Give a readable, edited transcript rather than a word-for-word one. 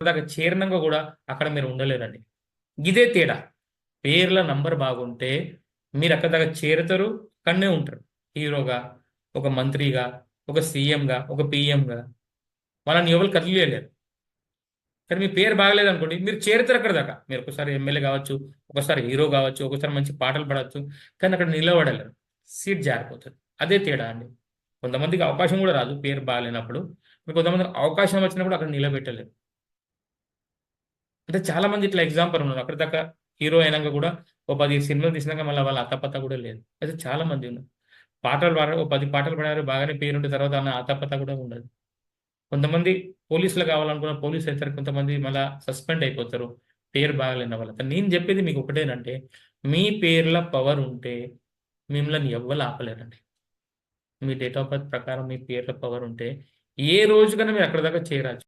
దాకా చేరినంగా కూడా అక్కడ మీరు ఉండలేరండి. ఇదే తేడా. పేర్ల నంబర్ బాగుంటే మీరు అక్కడ దాకా చేరుతారు, అక్కడనే ఉంటారు. హీరోగా, ఒక మంత్రిగా, ఒక సీఎంగా, ఒక పీఎంగా వాళ్ళని ఎవరు కదిలియలేరు. కానీ మీ పేరు బాగలేదనుకోండి, మీరు చేరుతారు అక్కడ దాకా. మీరు ఒకసారి ఎమ్మెల్యే కావచ్చు, ఒకసారి హీరో కావచ్చు, ఒకసారి మంచి పాటలు పాడవచ్చు, కానీ అక్కడ నిలబడలేరు. సీట్ జారిపోతుంది. అదే తేడా అండి. కొంతమందికి అవకాశం కూడా రాదు పేరు బాగాలేనప్పుడు. కొంతమందికి అవకాశం వచ్చినప్పుడు అక్కడ నిలబెట్టలేరు. అంటే చాలా మంది ఇట్లా ఎగ్జాంపుల్ ఉన్నారు. అక్కడి దాకా హీరో అయినాక కూడా ఓ 10 సినిమాలు తీసినాక మళ్ళీ వాళ్ళ అత్తపత్త కూడా లేదు. అయితే చాలా మంది ఉన్నారు. పాటలు పాడారు, ఓ 10 పాటలు పాడారు, బాగానే పేరుంటే తర్వాత అన్న అత్తపత్త కూడా ఉండదు. కొంతమంది పోలీసులు కావాలనుకున్న పోలీసులు అవుతారు, కొంతమంది మళ్ళీ సస్పెండ్ అయిపోతారు పేరు బాగలేని వాళ్ళ. నేను చెప్పేది మీకు ఒకటేనంటే, మీ పేర్ల పవర్ ఉంటే మిమ్మల్ని ఎవ్వరు ఆపలేరండి. మీ డేట్ ఆఫ్ బర్త్ ప్రకారం మీ పేర్ల పవర్ ఉంటే ఏ రోజుకైనా మీరు అక్కడ దాకా చేరచ్చు.